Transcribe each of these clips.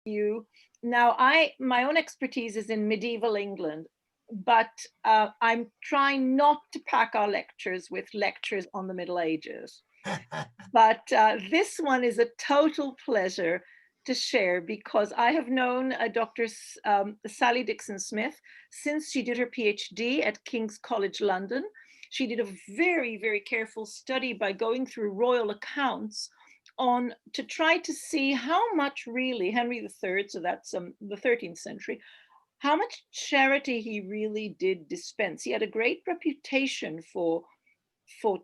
you. Now, my own expertise is in medieval England, but I'm trying not to pack our lectures with lectures on the Middle Ages. But this one is a total pleasure to share because I have known Dr. Sally Dixon-Smith since she did her PhD at King's College London. She did a very, very careful study by going through royal accounts on to try to see how much really Henry III, so that's the 13th century, how much charity he really did dispense. He had a great reputation for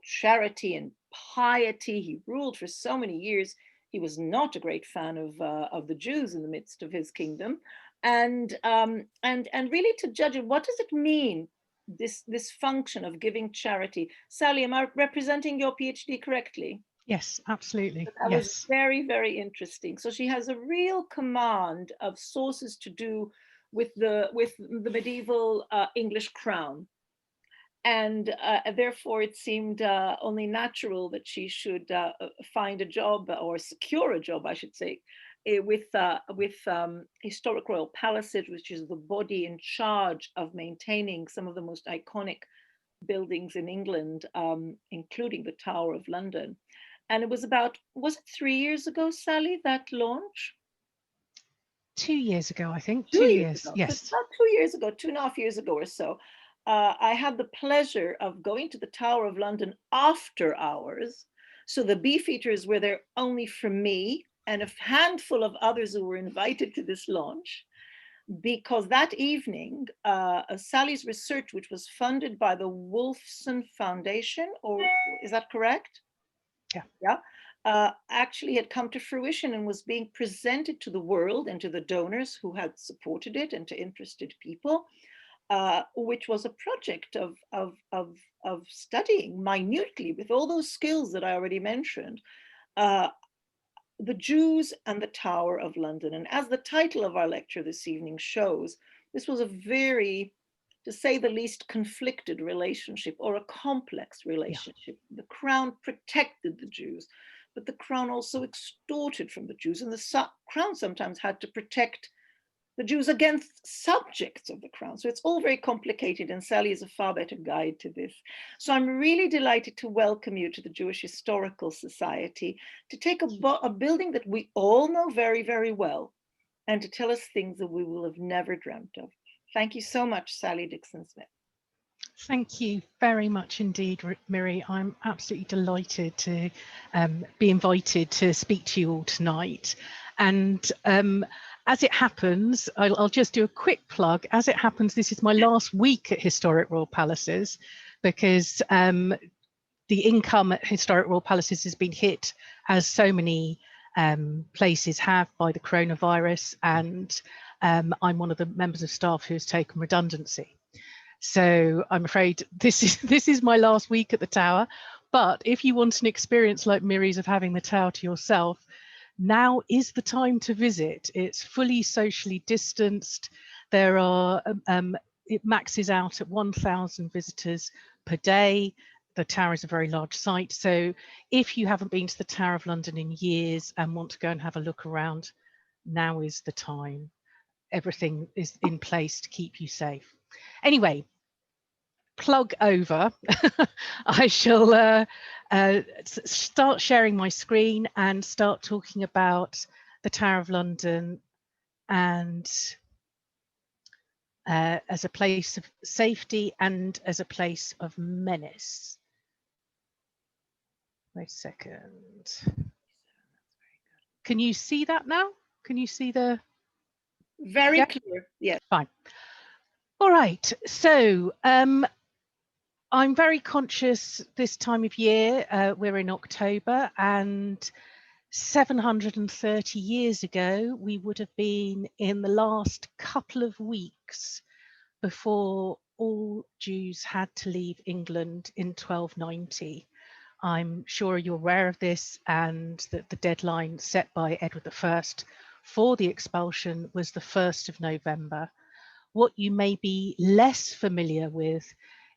charity and piety. He ruled for so many years. He was not a great fan of the Jews in the midst of his kingdom, and really to judge it, what does it mean, this function of giving charity? Sally, am I representing your PhD correctly? Yes, absolutely. That was Yes. very, very interesting. So she has a real command of sources to do with the medieval English crown. And therefore, it seemed only natural that she should find a job, or secure a job, I should say, with Historic Royal Palaces, which is the body in charge of maintaining some of the most iconic buildings in England, including the Tower of London. And it was was it 3 years ago, Sally, that launch? 2 years ago, I think. 2 years 2 years. ago. So it's Yes. about 2 years ago, 2.5 years ago or so. I had the pleasure of going to the Tower of London after hours. So the Beefeaters were there only for me and a handful of others who were invited to this launch, because that evening, Sally's research, which was funded by the Wolfson Foundation, or is that correct? Yeah. Yeah. Actually had come to fruition and was being presented to the world and to the donors who had supported it and to interested people, which was a project of studying minutely, with all those skills that I already mentioned, uh, the Jews and the Tower of London. And as the title of our lecture this evening shows, this was a very, to say the least, conflicted relationship, or a complex relationship. Yeah. The crown protected the Jews, but the crown also extorted from the Jews, and the crown sometimes had to protect the Jews against subjects of the crown. So it's all very complicated, and Sally is a far better guide to this. So I'm really delighted to welcome you to the Jewish Historical Society, to take a building that we all know very, very well, and to tell us things that we will have never dreamt of. Thank you so much, Sally Dixon-Smith. Thank you very much indeed, Miri. I'm absolutely delighted to be invited to speak to you all tonight. And as it happens, I'll just do a quick plug. As it happens, this is my last week at Historic Royal Palaces, because the income at Historic Royal Palaces has been hit, as so many places have, by the coronavirus. And I'm one of the members of staff who's taken redundancy. So I'm afraid this is my last week at the Tower. But if you want an experience like Miri's of having the Tower to yourself, now is the time to visit. It's fully socially distanced. There are it maxes out at 1,000 visitors per day. The Tower is a very large site. So if you haven't been to the Tower of London in years and want to go and have a look around, now is the time. Everything is in place to keep you safe. Anyway, plug over. I shall start sharing my screen and start talking about the Tower of London, and as a place of safety and as a place of menace. Wait a second. Can you see that now? Can you see the... Very clear, yes. Fine. All right, so I'm very conscious this time of year, we're in October, and 730 years ago, we would have been in the last couple of weeks before all Jews had to leave England in 1290. I'm sure you're aware of this, and that the deadline set by Edward I for the expulsion was the 1st of November. What you may be less familiar with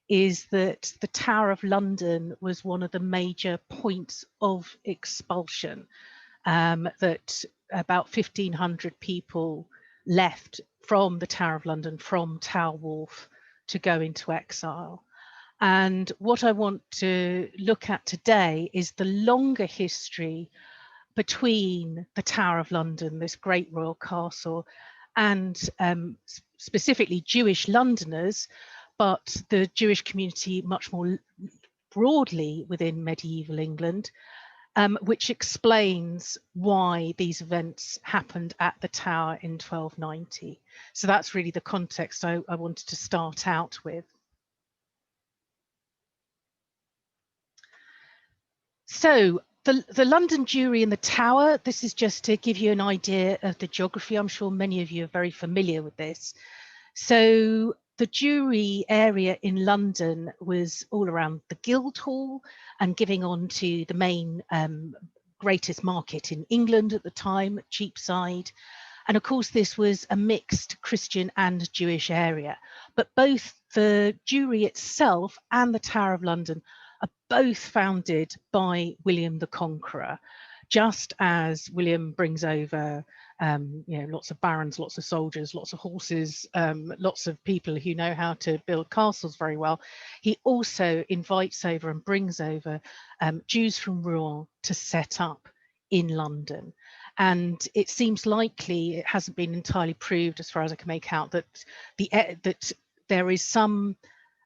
is that the Tower of London was one of the major points of expulsion. that about 1,500 people left from the Tower of London, from Tower Wharf, to go into exile. And what I want to look at today is the longer history between the Tower of London, this great royal castle, and specifically Jewish Londoners, but the Jewish community much more broadly within medieval England, which explains why these events happened at the Tower in 1290. So that's really the context I wanted to start out with. So the London Jewry in the Tower, this is just to give you an idea of the geography. I'm sure many of you are very familiar with this. So the Jewry area in London was all around the Guildhall and giving on to the main greatest market in England at the time, Cheapside. And of course, this was a mixed Christian and Jewish area. But both the Jewry itself and the Tower of London are both founded by William the Conqueror, just as William brings over lots of barons, lots of soldiers, lots of horses, lots of people who know how to build castles very well. He also invites over and brings over Jews from Rouen to set up in London. And it seems likely, it hasn't been entirely proved as far as I can make out, that that there is some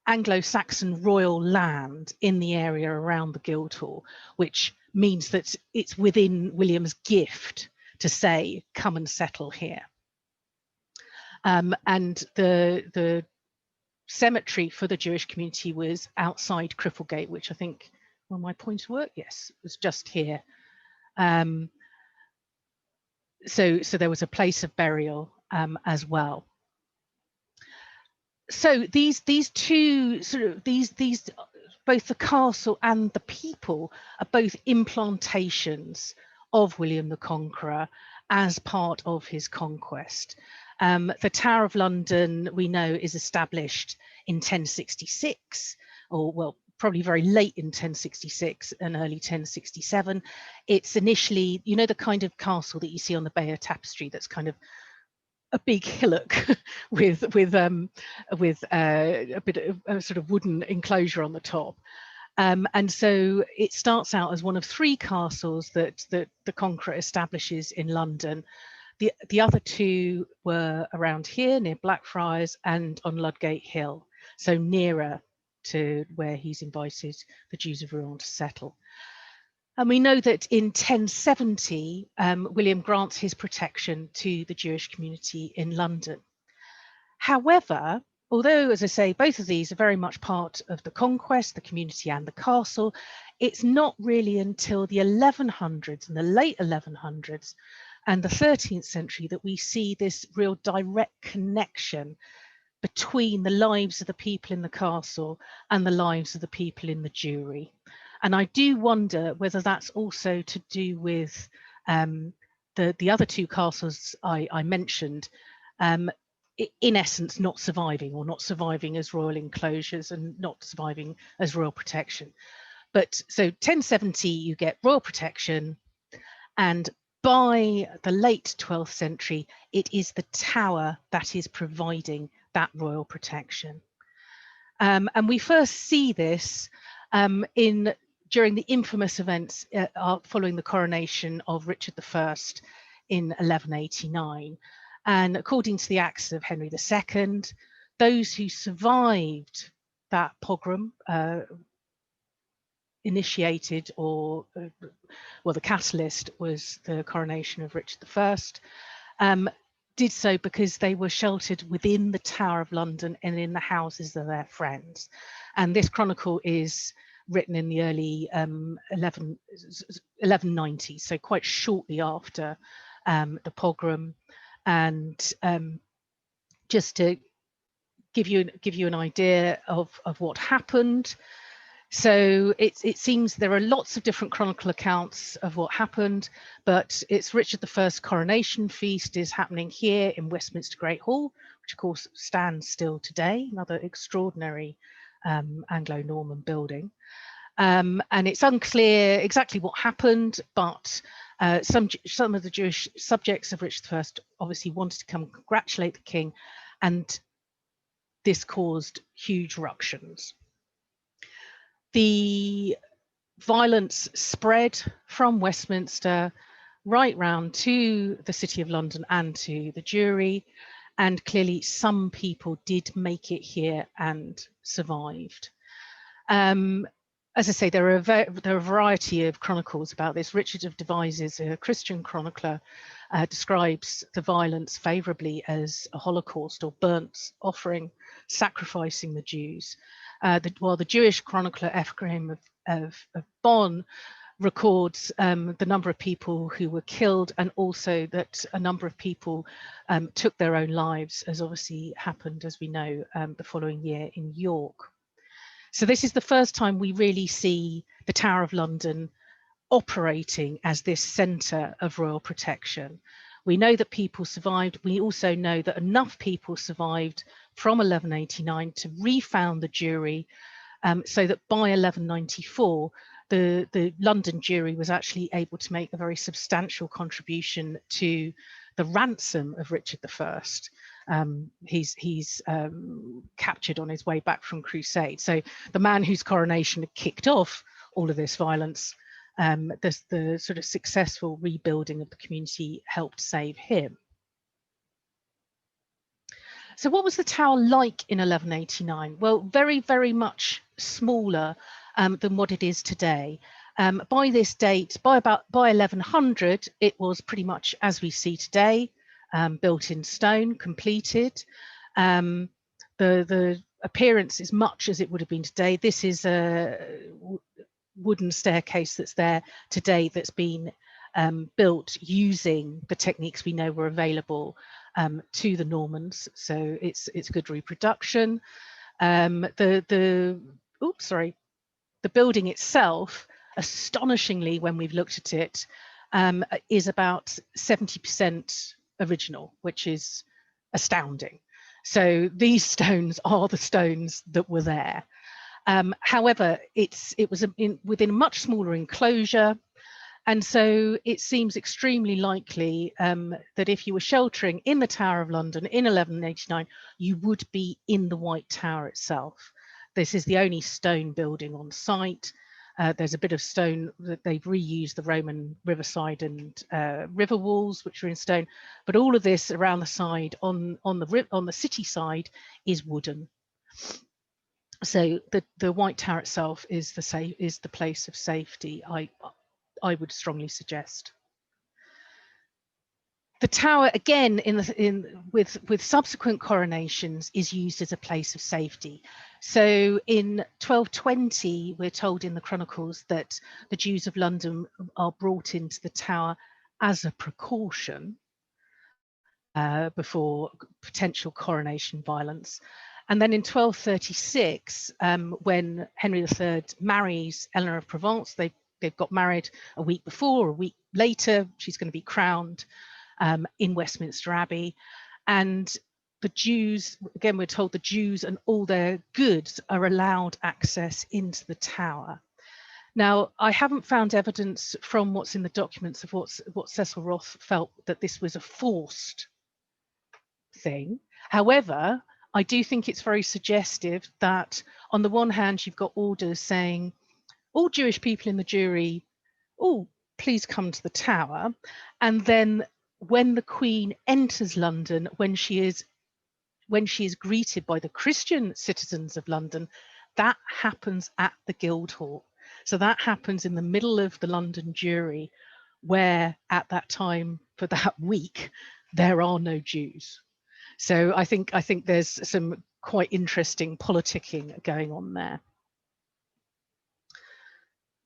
Anglo-Saxon royal land in the area around the Guildhall, which means that it's within William's gift to say, come and settle here. And the cemetery for the Jewish community was outside Cripplegate, which I think, well, my point of work, yes, was just here. So there was a place of burial as well. So these two both the castle and the people are both implantations of William the Conqueror as part of his conquest. The Tower of London, we know, is established in 1066, or well, probably very late in 1066 and early 1067. It's initially, you know, the kind of castle that you see on the Bayeux Tapestry that's kind of a big hillock with a bit of a sort of wooden enclosure on the top. And so it starts out as one of three castles that the Conqueror establishes in London. The other two were around here near Blackfriars and on Ludgate Hill, so nearer to where he's invited the Jews of Rouen to settle. And we know that in 1070, William grants his protection to the Jewish community in London. However, although, as I say, both of these are very much part of the conquest, the community and the castle, it's not really until the 1100s and the late 1100s and the 13th century that we see this real direct connection between the lives of the people in the castle and the lives of the people in the Jewry. And I do wonder whether that's also to do with the other two castles I mentioned, in essence, not surviving as royal enclosures and not surviving as royal protection. But so 1070, you get royal protection, and by the late 12th century, it is the Tower that is providing that royal protection. And we first see this during the infamous events following the coronation of Richard I in 1189. And according to the Acts of Henry II, those who survived that pogrom initiated, or well, the catalyst was the coronation of Richard I, did so because they were sheltered within the Tower of London and in the houses of their friends. And this chronicle is written in the early 1190s, so quite shortly after the pogrom. And just to give you an idea of what happened. So it seems there are lots of different chronicle accounts of what happened, but it's Richard I's coronation feast is happening here in Westminster Great Hall, which of course stands still today, another extraordinary Anglo-Norman building. And it's unclear exactly what happened, but Some of the Jewish subjects of Richard I obviously wanted to come congratulate the king, and this caused huge ructions. The violence spread from Westminster right round to the City of London and to the Jewry, and clearly some people did make it here and survived. As I say, there are a variety of chronicles about this. Richard of Devizes, a Christian chronicler, describes the violence favourably as a Holocaust or burnt offering, sacrificing the Jews. While the Jewish chronicler Ephraim of Bonn records the number of people who were killed, and also that a number of people took their own lives, as obviously happened, as we know, the following year in York. So this is the first time we really see the Tower of London operating as this centre of royal protection. We know that people survived. We also know that enough people survived from 1189 to refound the Jewry, so that by 1194, the London Jewry was actually able to make a very substantial contribution to the ransom of Richard I. He's captured on his way back from crusade. So the man whose coronation had kicked off all of this violence, the sort of successful rebuilding of the community helped save him. So what was the tower like in 1189? Well, very, very much smaller than what it is today. By this date, by 1100, it was pretty much as we see today, built in stone, completed. The appearance is much as it would have been today. This is a wooden staircase that's there today that's been built using the techniques we know were available to the Normans, so it's good reproduction. The building itself, astonishingly, when we've looked at it, is about 70% original, which is astounding. So these stones are the stones that were there. However, it was within a much smaller enclosure. And so it seems extremely likely that if you were sheltering in the Tower of London in 1189, you would be in the White Tower itself. This is the only stone building on site. There's a bit of stone that they've reused the Roman riverside and river walls, which are in stone. But all of this around the side on the city side is wooden. So the White Tower itself is the place of safety, I would strongly suggest. The tower, again, with subsequent coronations, is used as a place of safety. So in 1220, we're told in the chronicles that the Jews of London are brought into the tower as a precaution before potential coronation violence. And then in 1236, when Henry III marries Eleanor of Provence, they've got married a week before, a week later, she's going to be crowned in Westminster Abbey. And the Jews, again, we're told the Jews and all their goods are allowed access into the tower. Now, I haven't found evidence from what's in the documents of what Cecil Roth felt that this was a forced thing. However, I do think it's very suggestive that on the one hand, you've got orders saying, all Jewish people in the Jewry, oh, please come to the tower. And then when the Queen enters London, when she is greeted by the Christian citizens of London, that happens at the Guildhall. So that happens in the middle of the London Jewry, where at that time for that week, there are no Jews. So I think there's some quite interesting politicking going on there.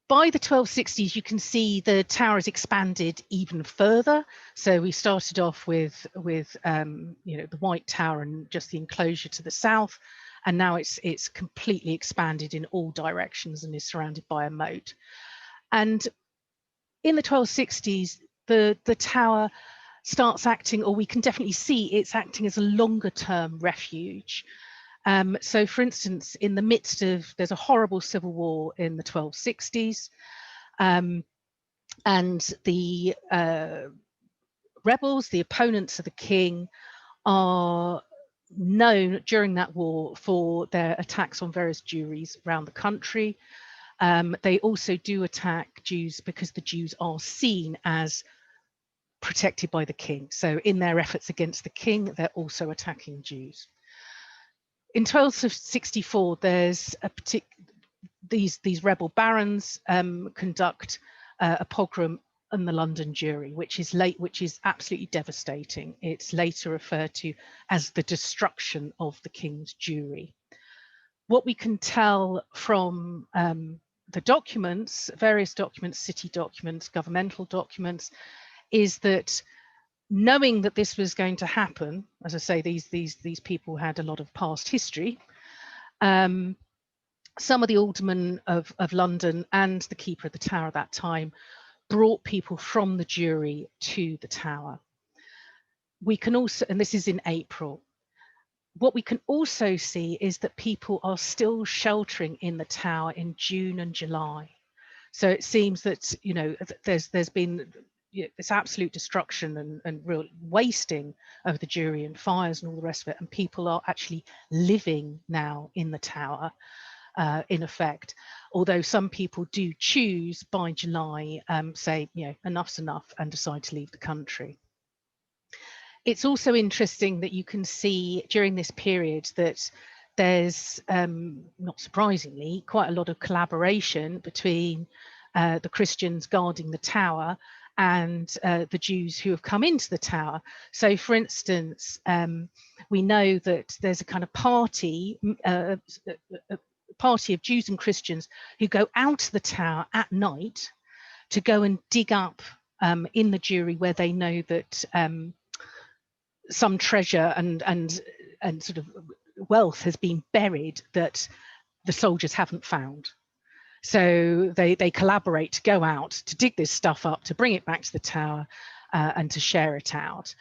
By the 1260s, you can see the tower has expanded even further. So we started off with the White Tower and just the enclosure to the south, and now it's completely expanded in all directions and is surrounded by a moat. And in the 1260s, the tower starts acting, or we can definitely see it's acting as a longer term refuge. So for instance, in the midst of, there's a horrible civil war in the 1260s. And the rebels, the opponents of the king, are known during that war for their attacks on various Jewries around the country. They also do attack Jews because the Jews are seen as protected by the king. So in their efforts against the king, they're also attacking Jews. In 1264, there's these rebel barons conduct a pogrom on the London Jewry, which is absolutely devastating. It's later referred to as the destruction of the king's Jewry. What we can tell from the documents, various documents, city documents, governmental documents, is that knowing that this was going to happen, as I say, these people had a lot of past history. Some of the aldermen of London and the keeper of the tower at that time brought people from the Jewry to the tower. We can also, and this is in April, what we can also see is that people are still sheltering in the tower in June and July. So it seems that, you know, there's been this absolute destruction and real wasting of the Jewry and fires and all the rest of it, and people are actually living now in the tower. In effect, although some people do choose by July, say, you know, enough's enough, and decide to leave the country. It's also interesting that you can see during this period that there's, not surprisingly, quite a lot of collaboration between the Christians guarding the tower and the Jews who have come into the tower. So, for instance, we know that there's a kind of party of Jews and Christians who go out to the tower at night to go and dig up in the Jewry where they know that some treasure and sort of wealth has been buried that the soldiers haven't found. So they collaborate to go out to dig this stuff up, to bring it back to the tower and to share it out.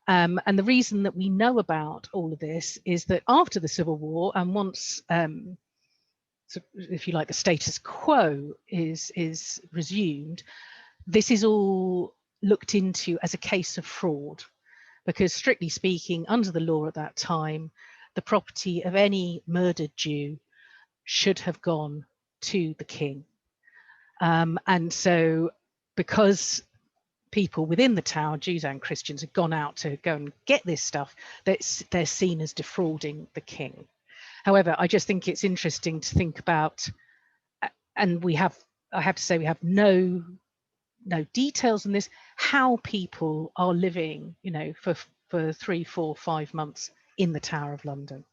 And the reason that we know about all of this is that after the Civil War, and once so if you like, the status quo is resumed, this is all looked into as a case of fraud, because strictly speaking, under the law at that time, the property of any murdered Jew should have gone to the king. And so because people within the tower, Jews and Christians, have gone out to go and get this stuff, they're seen as defrauding the king. However, I just think it's interesting to think about, and I have to say, we have no details on this, how people are living, you know, for 3, 4, 5 months in the Tower of London.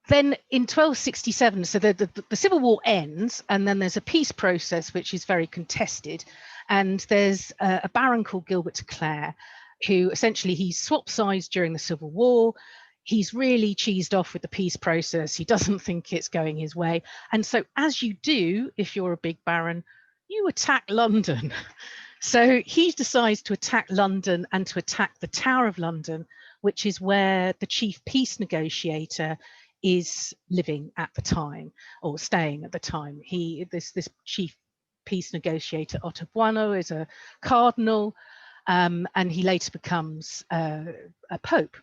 Then in 1267, so the Civil War ends, and then there's a peace process which is very contested, and there's a baron called Gilbert de Clare, who essentially he swapped sides during the Civil War. He's really cheesed off with the peace process. He doesn't think it's going his way. And so, as you do, if you're a big baron, you attack London. So he decides to attack London and to attack the Tower of London, which is where the chief peace negotiator is living at the time, or staying at the time. This chief peace negotiator, Ottobuono, is a cardinal, and he later becomes a pope.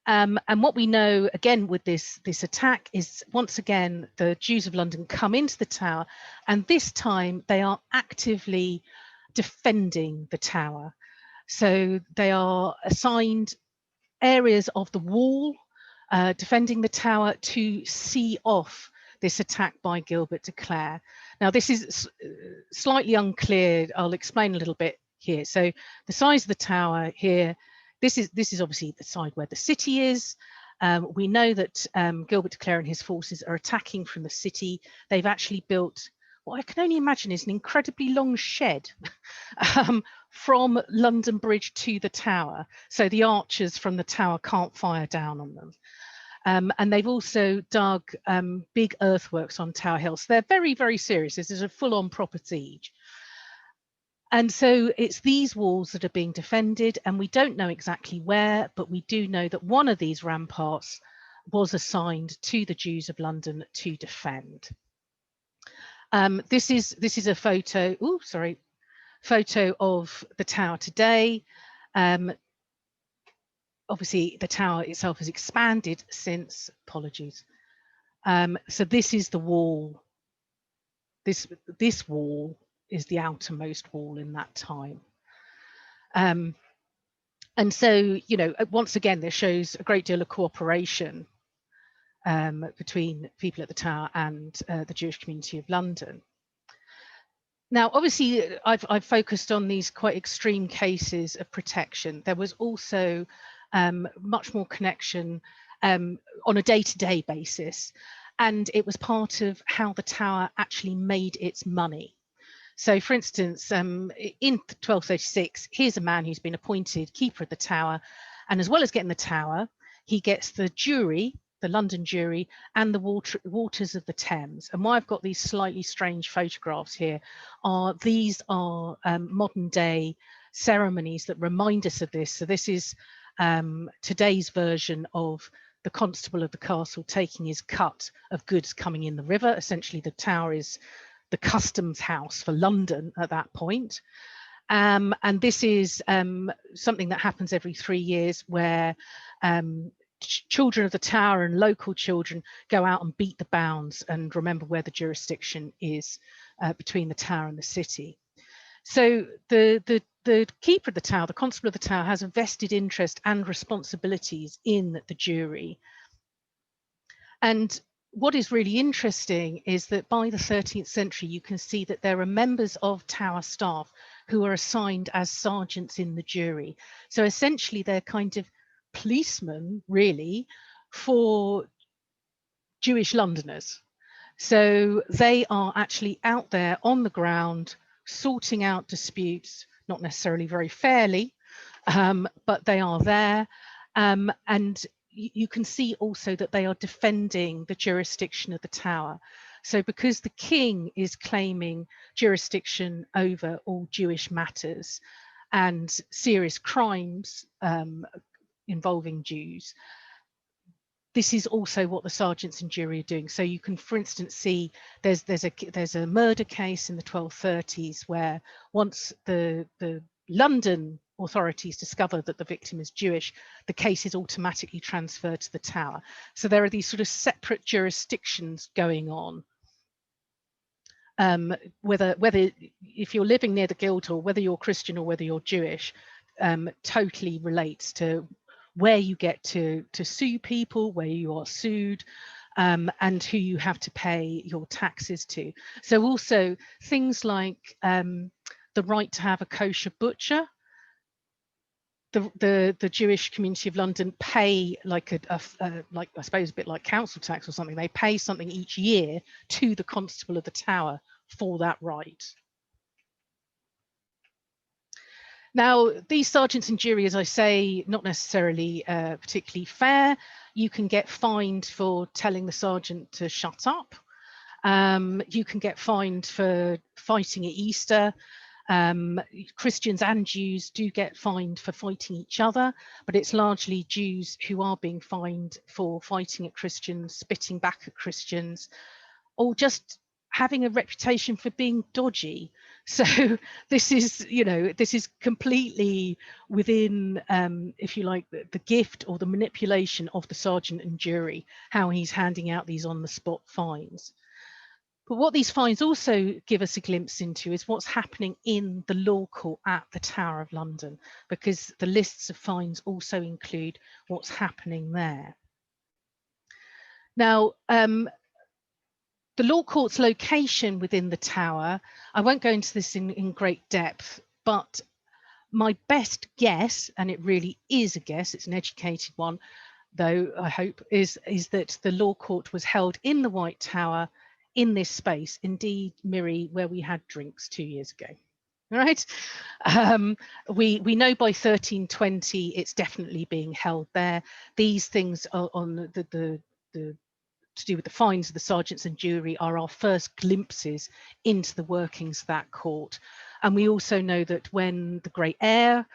And what we know again with this attack is, once again, the Jews of London come into the tower, and this time they are actively defending the tower. So they are assigned areas of the wall, defending the tower, to see off this attack by Gilbert de Clare. Now, this is slightly unclear. I'll explain a little bit here. So the size of the tower here, this is obviously the side where the city is. We know that Gilbert de Clare and his forces are attacking from the city. They've actually built what I can only imagine is an incredibly long shed from London Bridge to the tower, so the archers from the tower can't fire down on them. And they've also dug big earthworks on Tower Hill. So they're very, very serious. This is a full-on proper siege. And so it's these walls that are being defended, and we don't know exactly where, but we do know that one of these ramparts was assigned to the Jews of London to defend. This is a photo. Oh, sorry, photo of the tower today. Obviously, the tower itself has expanded since. Apologies. So this is the wall. This wall is the outermost wall in that time. And so, you know, once again, this shows a great deal of cooperation between people at the tower and the Jewish community of London. Now, obviously, I've focused on these quite extreme cases of protection. There was also much more connection on a day-to-day basis, and it was part of how the tower actually made its money. So, for instance, in 1236, here's a man who's been appointed keeper of the tower, and as well as getting the tower, he gets the jury, the London jury, and the waters of the Thames. And why I've got these slightly strange photographs here are these are modern day ceremonies that remind us of this. So this is today's version of the constable of the castle taking his cut of goods coming in the river. Essentially, the tower is the customs house for London at that point. And this is something that happens every 3 years, where children of the tower and local children go out and beat the bounds and remember where the jurisdiction is between the tower and the city. So the keeper of the tower, the constable of the tower, has a vested interest and responsibilities in the jury. And what is really interesting is that by the 13th century, you can see that there are members of tower staff who are assigned as sergeants in the jury. So essentially, they're kind of policemen, really, for Jewish Londoners. So they are actually out there on the ground, sorting out disputes, not necessarily very fairly, but they are there. And you can see also that they are defending the jurisdiction of the tower. So because the king is claiming jurisdiction over all Jewish matters and serious crimes involving Jews, this is also what the sergeants and jury are doing. So you can, for instance, see there's a murder case in the 1230s where once the London authorities discover that the victim is Jewish, the case is automatically transferred to the tower. So there are these sort of separate jurisdictions going on. Whether if you're living near the Guildhall, whether you're Christian or whether you're Jewish, totally relates to where you get to sue people, where you are sued, and who you have to pay your taxes to. So also things like the right to have a kosher butcher. The Jewish community of London pay like like I suppose a bit like council tax or something. They pay something each year to the constable of the tower for that right. Now, these sergeants and jury, as I say, not necessarily particularly fair. You can get fined for telling the sergeant to shut up. You can get fined for fighting at Easter. Christians and Jews do get fined for fighting each other, but it's largely Jews who are being fined for fighting at Christians, spitting back at Christians, or just having a reputation for being dodgy. So this is, you know, this is completely within, if you like, the gift or the manipulation of the sergeant and jury, how he's handing out these on-the-spot fines. But what these fines also give us a glimpse into is what's happening in the law court at the Tower of London, because the lists of fines also include what's happening there. Now, the law court's location within the tower, I won't go into this in great depth, but my best guess, and it really is a guess, it's an educated one, though I hope, is that the law court was held in the White Tower in this space, indeed, Miri, where we had drinks 2 years ago. All right. We know by 1320 it's definitely being held there. These things are on the to do with the fines of the sergeants and jury are our first glimpses into the workings of that court. And we also know that when the Great Eyre,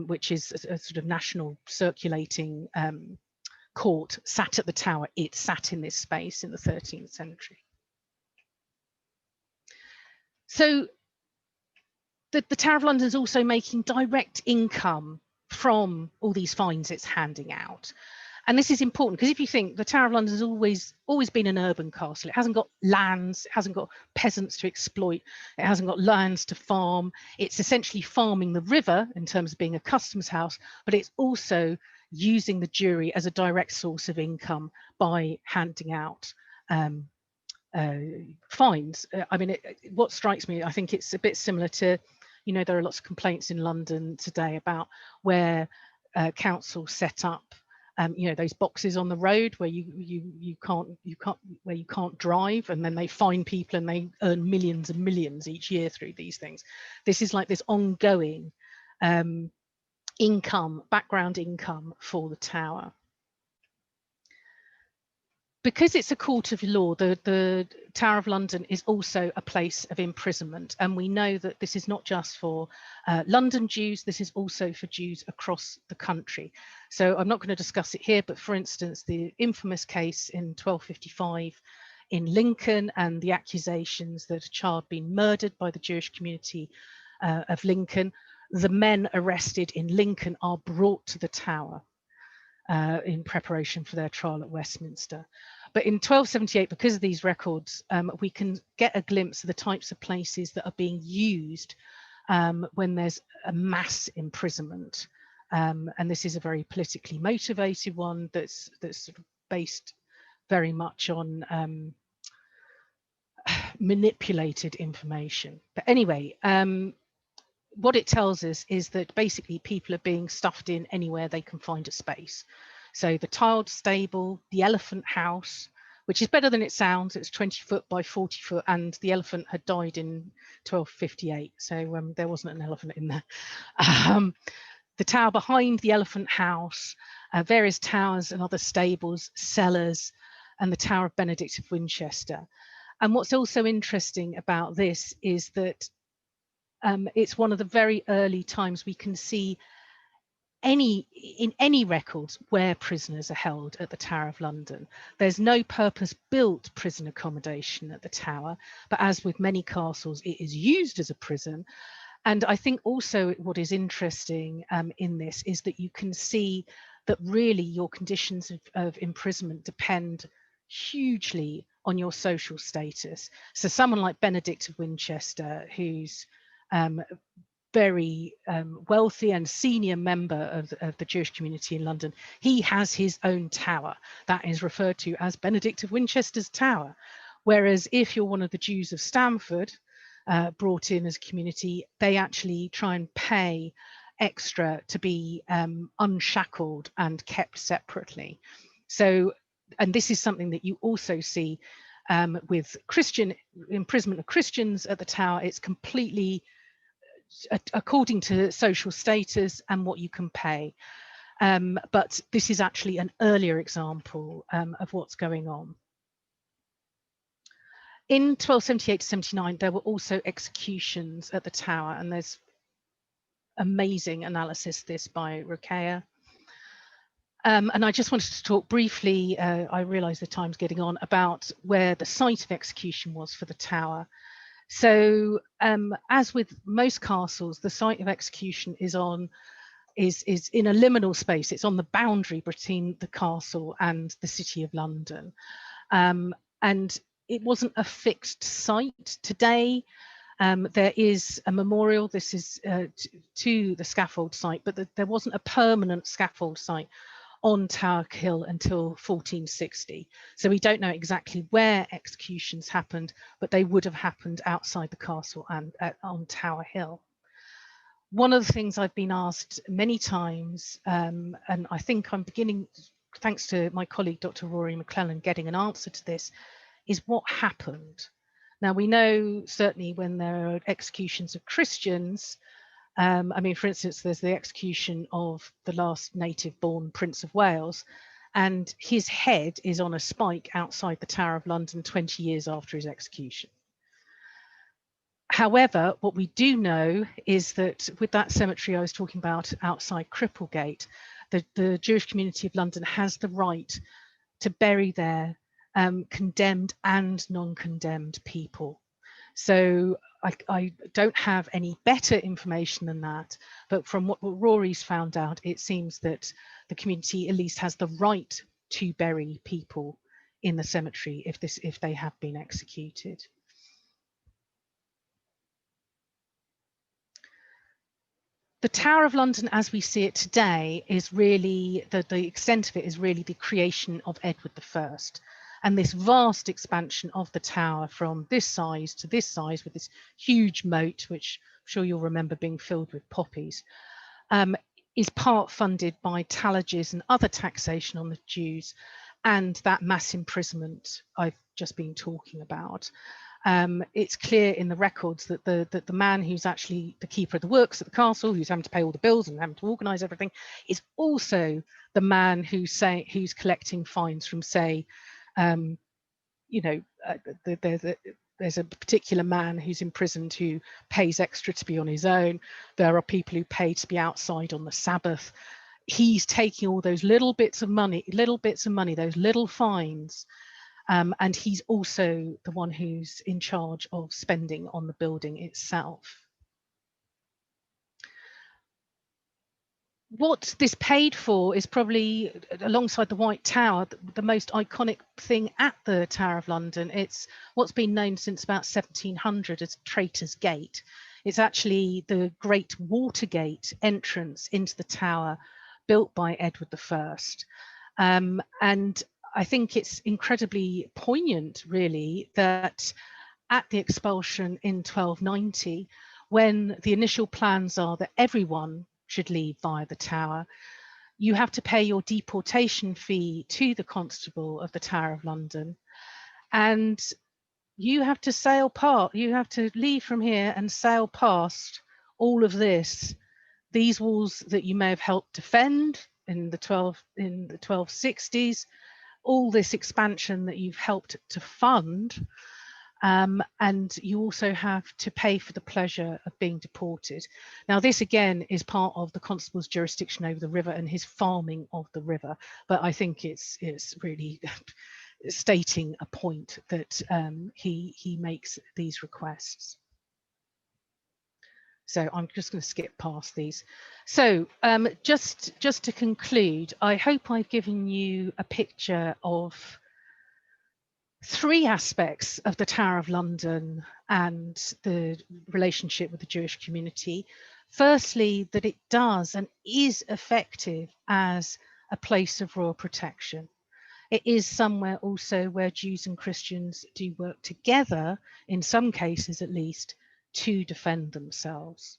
which is a sort of national circulating court, sat at the tower, it sat in this space in the 13th century. So the Tower of London is also making direct income from all these fines it's handing out. And this is important because if you think the Tower of London has always been an urban castle, it hasn't got lands, it hasn't got peasants to exploit, it hasn't got lands to farm. It's essentially farming the river in terms of being a customs house, but it's also using the jury as a direct source of income by handing out fines. I mean, what strikes me, I think it's a bit similar to, you know, there are lots of complaints in London today about where council set up you know, those boxes on the road where you can't drive, and then they fine people and they earn millions and millions each year through these things. This is like this ongoing income, background income for the Tower. Because it's a court of law, the Tower of London is also a place of imprisonment. And we know that this is not just for London Jews, this is also for Jews across the country. So I'm not going to discuss it here, but for instance, the infamous case in 1255 in Lincoln and the accusations that a child had been murdered by the Jewish community of Lincoln, the men arrested in Lincoln are brought to the Tower in preparation for their trial at Westminster. But in 1278, because of these records, we can get a glimpse of the types of places that are being used when there's a mass imprisonment. And this is a very politically motivated one that's sort of based very much on manipulated information. But anyway, what it tells us is that basically people are being stuffed in anywhere they can find a space. So the tiled stable, the elephant house, which is better than it sounds, it's 20 foot by 40 foot, and the elephant had died in 1258, so there wasn't an elephant in there. The tower behind the elephant house, various towers and other stables, cellars, and the Tower of Benedict of Winchester. And what's also interesting about this is that it's one of the very early times we can see in any records where prisoners are held at the Tower of London. There's no purpose-built prison accommodation at the Tower, but as with many castles, it is used as a prison. And I think also what is interesting in this is that you can see that really your conditions of imprisonment depend hugely on your social status. So someone like Benedict of Winchester, who's very wealthy and senior member of the Jewish community in London, he has his own tower that is referred to as Benedict of Winchester's Tower. Whereas if you're one of the Jews of Stamford brought in as a community, they actually try and pay extra to be unshackled and kept separately. So, and this is something that you also see with Christian imprisonment of Christians at the Tower. It's completely according to social status and what you can pay. But this is actually an earlier example of what's going on. In 1278 to 79, there were also executions at the Tower, and there's amazing analysis of this by Rokeya. And I just wanted to talk briefly, I realise the time's getting on, about where the site of execution was for the Tower. So as with most castles, the site of execution is in a liminal space. It's on the boundary between the castle and the City of London. And it wasn't a fixed site. Today, there is a memorial. This is to the scaffold site, but there wasn't a permanent scaffold site on Tower Hill until 1460. So we don't know exactly where executions happened, but they would have happened outside the castle and on Tower Hill. One of the things I've been asked many times, and I think I'm beginning, thanks to my colleague, Dr. Rory McClellan, getting an answer to this, is what happened. Now we know certainly when there are executions of Christians, I mean, for instance, there's the execution of the last native-born Prince of Wales, and his head is on a spike outside the Tower of London 20 years after his execution. However, what we do know is that with that cemetery I was talking about outside Cripplegate, the Jewish community of London has the right to bury there condemned and non-condemned people. So I don't have any better information than that, but from what Rory's found out, it seems that the community at least has the right to bury people in the cemetery if they have been executed. The Tower of London as we see it today is really, the extent of it is really the creation of Edward I. And this vast expansion of the tower from this size to this size with this huge moat, which I'm sure you'll remember being filled with poppies, is part funded by tallages and other taxation on the Jews and that mass imprisonment I've just been talking about. It's clear in the records that the man who's actually the keeper of the works at the castle, who's having to pay all the bills and having to organise everything, is also the man who's collecting fines from, say, there's a particular man who's imprisoned who pays extra to be on his own. There are people who pay to be outside on the Sabbath. He's taking all those little bits of money, those little fines. And he's also the one who's in charge of spending on the building itself. What this paid for is probably, alongside the White Tower, the most iconic thing at the Tower of London. It's what's been known since about 1700 as Traitor's Gate. It's actually the Great Watergate entrance into the tower, built by Edward I. And I think it's incredibly poignant, really, that at the expulsion in 1290, when the initial plans are that everyone should leave via the tower, you have to pay your deportation fee to the constable of the Tower of London, and you have to leave from here and sail past all of this, these walls that you may have helped defend in the 1260s, all this expansion that you've helped to fund, and you also have to pay for the pleasure of being deported. Now, this again is part of the constable's jurisdiction over the river and his farming of the river, but I think it's really stating a point that he makes these requests. So I'm just going to skip past these. So just to conclude, I hope I've given you a picture of three aspects of the Tower of London and the relationship with the Jewish community. Firstly, that it does and is effective as a place of royal protection. It is somewhere also where Jews and Christians do work together, in some cases at least, to defend themselves.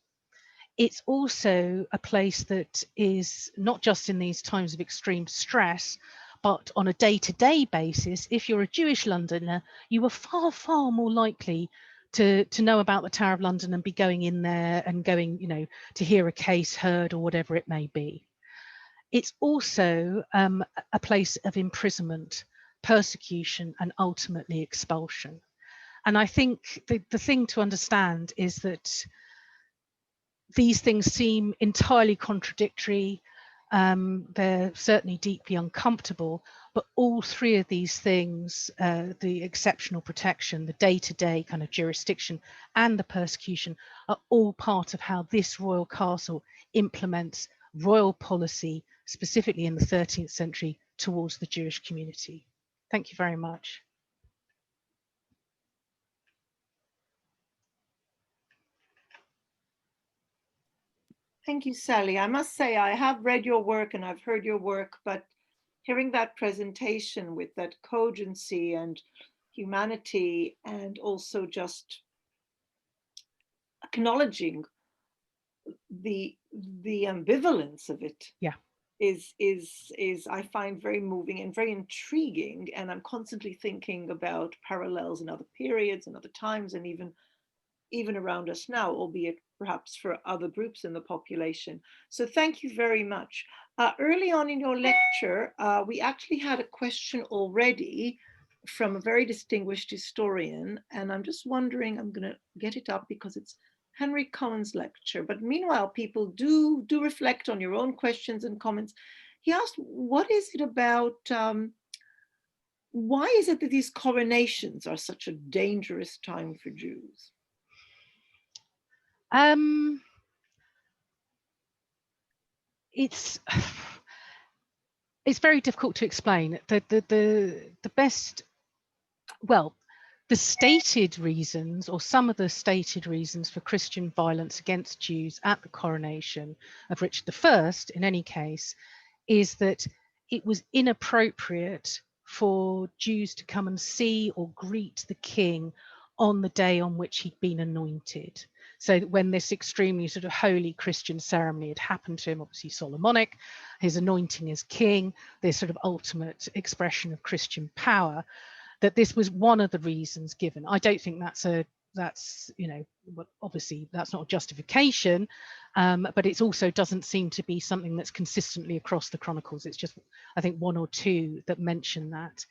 It's also a place that is not just in these times of extreme stress, but on a day-to-day basis. If you're a Jewish Londoner, you are far, far more likely to know about the Tower of London and be going in there and going, to hear a case heard or whatever it may be. It's also a place of imprisonment, persecution, and ultimately expulsion. And I think the thing to understand is that these things seem entirely contradictory. They're certainly deeply uncomfortable, but all three of these things, the exceptional protection, the day-to-day kind of jurisdiction, and the persecution, are all part of how this royal castle implements royal policy, specifically in the 13th century, towards the Jewish community. Thank you very much. Thank you, Sally. I must say I have read your work and I've heard your work, but hearing that presentation with that cogency and humanity, and also just acknowledging the ambivalence of it, is I find very moving and very intriguing. And I'm constantly thinking about parallels in other periods and other times, and even around us now, albeit perhaps for other groups in the population. So thank you very much. Early on in your lecture, we actually had a question already from a very distinguished historian, and I'm just wondering, I'm going to get it up because it's Henry Cohen's lecture. But meanwhile, people do reflect on your own questions and comments. He asked, what is it about, why is it that these coronations are such a dangerous time for Jews? Um, it's it's very difficult to explain. The best, well, the stated reasons, or some of the stated reasons for Christian violence against Jews at the coronation of Richard I, in any case, is that it was inappropriate for Jews to come and see or greet the king on the day on which he'd been anointed. So that when this extremely sort of holy Christian ceremony had happened to him, obviously Solomonic, his anointing as king, this sort of ultimate expression of Christian power, that this was one of the reasons given. I don't think that's you know, obviously that's not a justification, but it also doesn't seem to be something that's consistently across the chronicles. It's just, I think, one or two that mention that.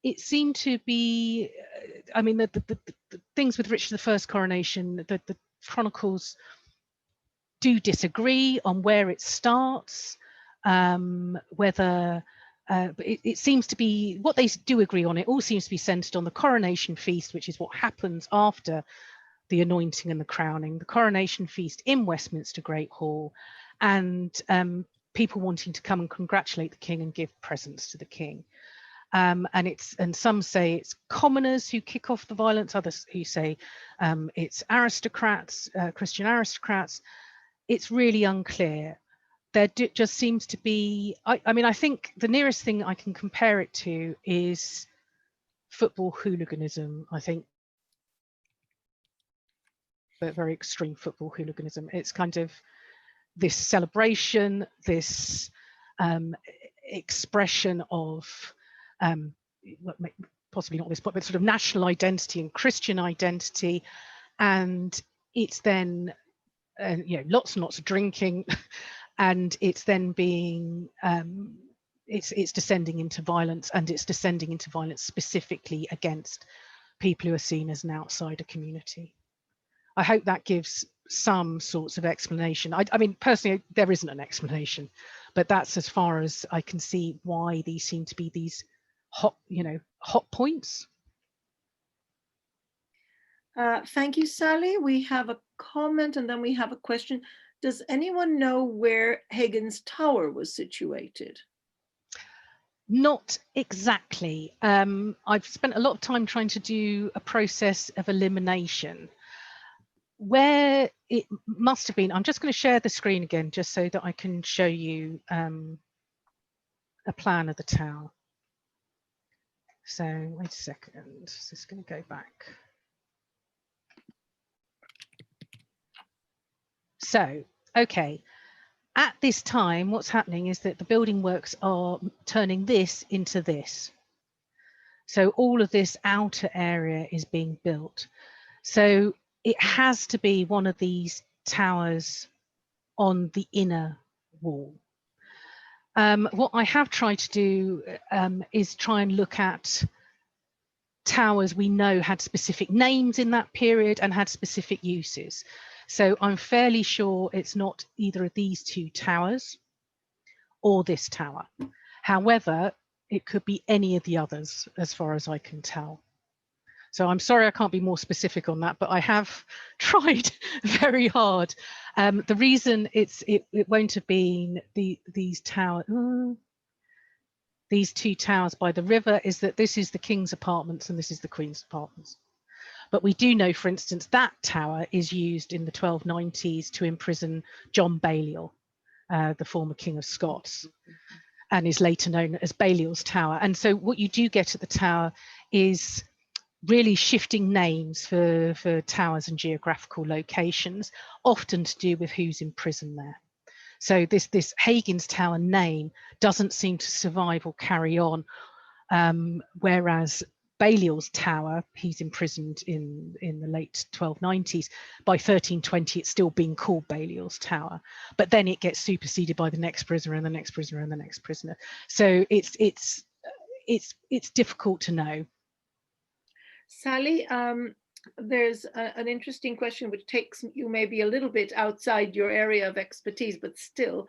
It seemed to be, I mean, the things with Richard I's coronation, the chronicles do disagree on where it starts, whether but it seems to be, what they do agree on, it all seems to be centered on the coronation feast, which is what happens after the anointing and the crowning, the coronation feast in Westminster Great Hall, and people wanting to come and congratulate the king and give presents to the king. And some say it's commoners who kick off the violence, others who say it's aristocrats, Christian aristocrats. It's really unclear. There just seems to be, I mean, I think the nearest thing I can compare it to is football hooliganism, I think, but very extreme football hooliganism. It's kind of this celebration, this expression of possibly not this point, but sort of national identity and Christian identity, and it's then you know, lots and lots of drinking, and it's then being it's descending into violence, and it's descending into violence specifically against people who are seen as an outsider community. I hope that gives some sorts of explanation. I mean, personally, there isn't an explanation, but that's as far as I can see why these seem to be these hot, you know, hot points. Thank you, Sally. We have a comment and then we have a question. Does anyone know where Hagen's Tower was situated? Not exactly. I've spent a lot of time trying to do a process of elimination. Where it must have been, I'm just going to share the screen again just so that I can show you a plan of the tower. So wait a second, just going to go back. So, okay, at this time, what's happening is that the building works are turning this into this. So all of this outer area is being built. So it has to be one of these towers on the inner wall. What I have tried to do is try and look at towers we know had specific names in that period and had specific uses. So I'm fairly sure it's not either of these two towers or this tower. However, it could be any of the others as far as I can tell. So I'm sorry I can't be more specific on that, but I have tried very hard. The reason it won't have been these two towers by the river is that this is the King's apartments and this is the Queen's apartments. But we do know, for instance, that tower is used in the 1290s to imprison John Balliol, the former King of Scots, and is later known as Balliol's Tower. And so what you do get at the tower is really shifting names for towers and geographical locations, often to do with who's in prison there. So this Hagen's Tower name doesn't seem to survive or carry on, whereas Balliol's Tower, he's imprisoned in the late 1290s. By 1320, it's still being called Balliol's Tower, but then it gets superseded by the next prisoner and the next prisoner and the next prisoner. So it's difficult to know. Sally, there's an interesting question which takes you maybe a little bit outside your area of expertise, but still,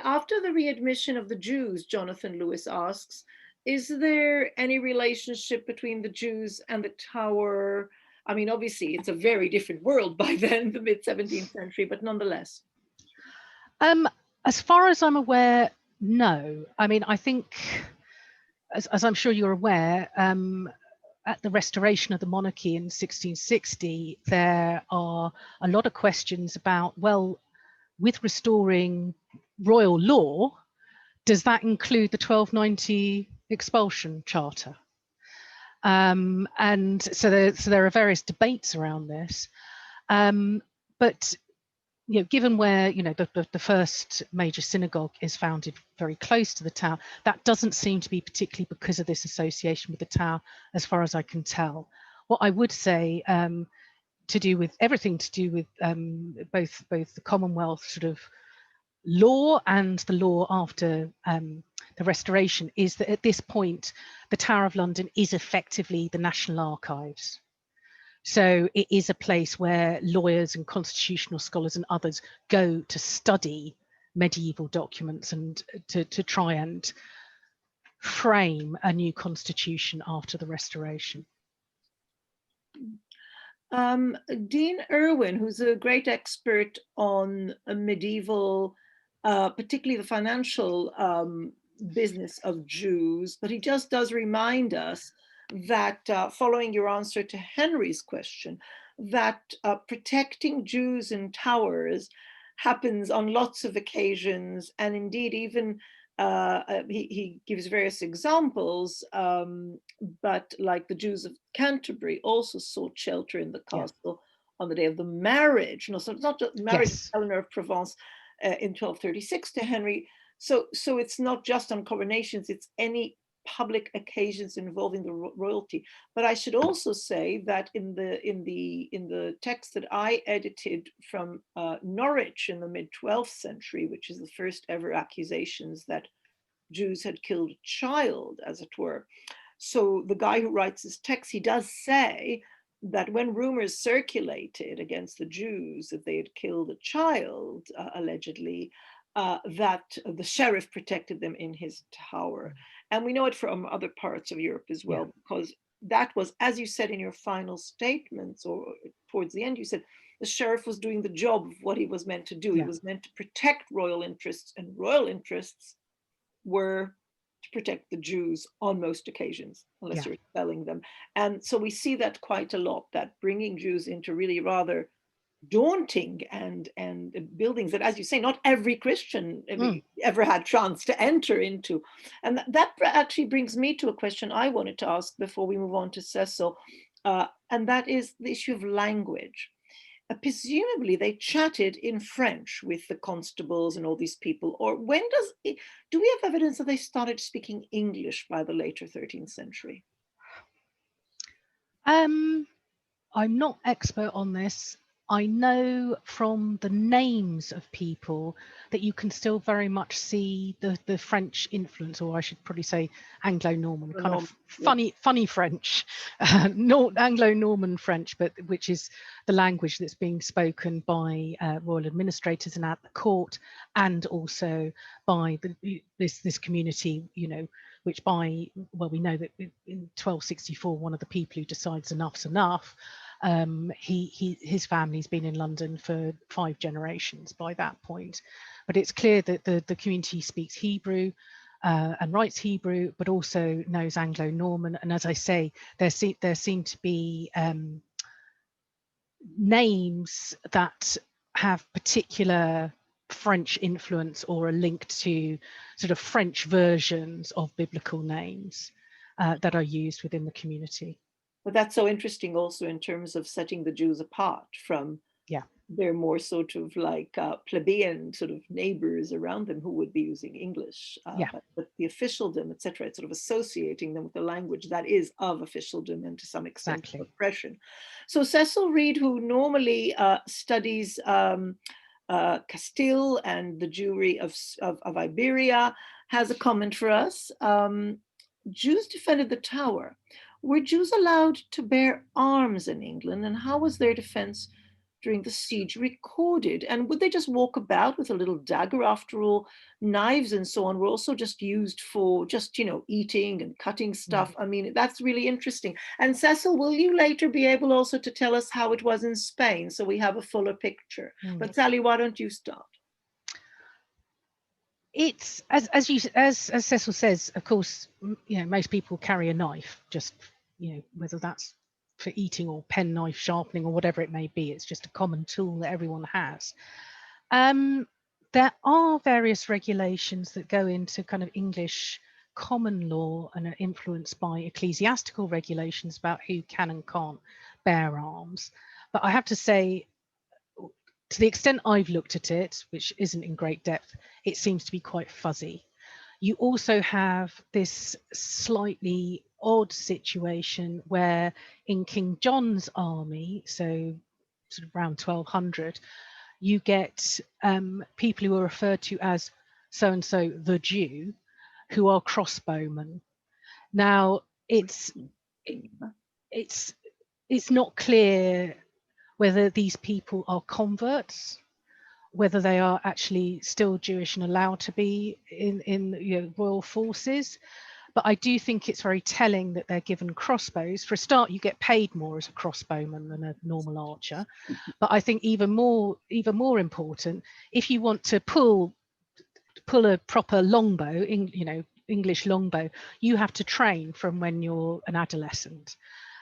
after the readmission of the Jews, Jonathan Lewis asks, is there any relationship between the Jews and the tower? I mean, obviously, it's a very different world by then, the mid 17th century, but nonetheless. As far as I'm aware, no. I mean, I think, as I'm sure you're aware, at the restoration of the monarchy in 1660, there are a lot of questions about, well, with restoring royal law, does that include the 1290 expulsion charter? And so there are various debates around this. But given where the first major synagogue is founded very close to the tower, that doesn't seem to be particularly because of this association with the tower, as far as I can tell. What I would say, to do with everything to do with both the Commonwealth sort of law and the law after the restoration, is that at this point the Tower of London is effectively the National Archives. So it is a place where lawyers and constitutional scholars and others go to study medieval documents and to try and frame a new constitution after the restoration. Dean Irwin, who's a great expert on medieval, particularly the financial business of Jews, but he just does remind us that, following your answer to Henry's question, that protecting Jews in towers happens on lots of occasions, and indeed even he gives various examples, but like the Jews of Canterbury also sought shelter in the castle on the day of the marriage. No, so it's not just marriage of Eleanor of Provence in 1236 to Henry. So it's not just on coronations, it's any public occasions involving the royalty. But I should also say that in the text that I edited from Norwich in the mid-12th century, which is the first ever accusations that Jews had killed a child, as it were. So the guy who writes this text, he does say that when rumors circulated against the Jews that they had killed a child, allegedly, that the sheriff protected them in his tower. And we know it from other parts of Europe as well, because that was, as you said in your final statements, or towards the end, you said the sheriff was doing the job of what he was meant to do. He was meant to protect royal interests, and royal interests were to protect the Jews on most occasions, unless you're expelling them. And so we see that quite a lot, that bringing Jews into really rather daunting and buildings that, as you say, not every Christian ever had chance to enter into. And that actually brings me to a question I wanted to ask before we move on to Cecil, and that is the issue of language. Presumably they chatted in French with the constables and all these people, or do we have evidence that they started speaking English by the later 13th century? I'm not expert on this. I know from the names of people that you can still very much see the French influence, or I should probably say Anglo-Norman, kind of funny French, Anglo-Norman French, but which is the language that's being spoken by royal administrators and at the court, and also by this community, which we know that in 1264, one of the people who decides enough's enough, his family's been in London for 5 generations by that point. But it's clear that the community speaks Hebrew and writes Hebrew, but also knows Anglo-Norman. And as I say, there seem to be names that have particular French influence or are linked to sort of French versions of biblical names that are used within the community. But that's so interesting also in terms of setting the Jews apart from their more sort of like plebeian sort of neighbors around them who would be using English. But the officialdom, etc., it's sort of associating them with the language that is of officialdom and to some extent oppression. So Cecil Reed, who normally studies Castile and the Jewry of Iberia, has a comment for us. Jews defended the tower. Were Jews allowed to bear arms in England, and how was their defense during the siege recorded? And would they just walk about with a little dagger? After all, knives and so on were also just used for just, you know, eating and cutting stuff. I mean, that's really interesting. And Cecil, will you later be able also to tell us how it was in Spain, so we have a fuller picture? But Sally, why don't you start? It's as Cecil says, of course, you know, most people carry a knife, just, you know, whether that's for eating or penknife sharpening or whatever it may be. It's just a common tool that everyone has. There are various regulations that go into kind of English common law and are influenced by ecclesiastical regulations about who can and can't bear arms. But I have to say, to the extent I've looked at it, which isn't in great depth, it seems to be quite fuzzy. You also have this slightly odd situation where in King John's army, so sort of around 1200, you get people who are referred to as so-and-so the Jew, who are crossbowmen. Now, it's not clear whether these people are converts, whether they are actually still Jewish and allowed to be in you know, royal forces. But I do think it's very telling that they're given crossbows. For a start, you get paid more as a crossbowman than a normal archer. But I think even more important, if you want to pull a proper longbow, you know, English longbow, you have to train from when you're an adolescent.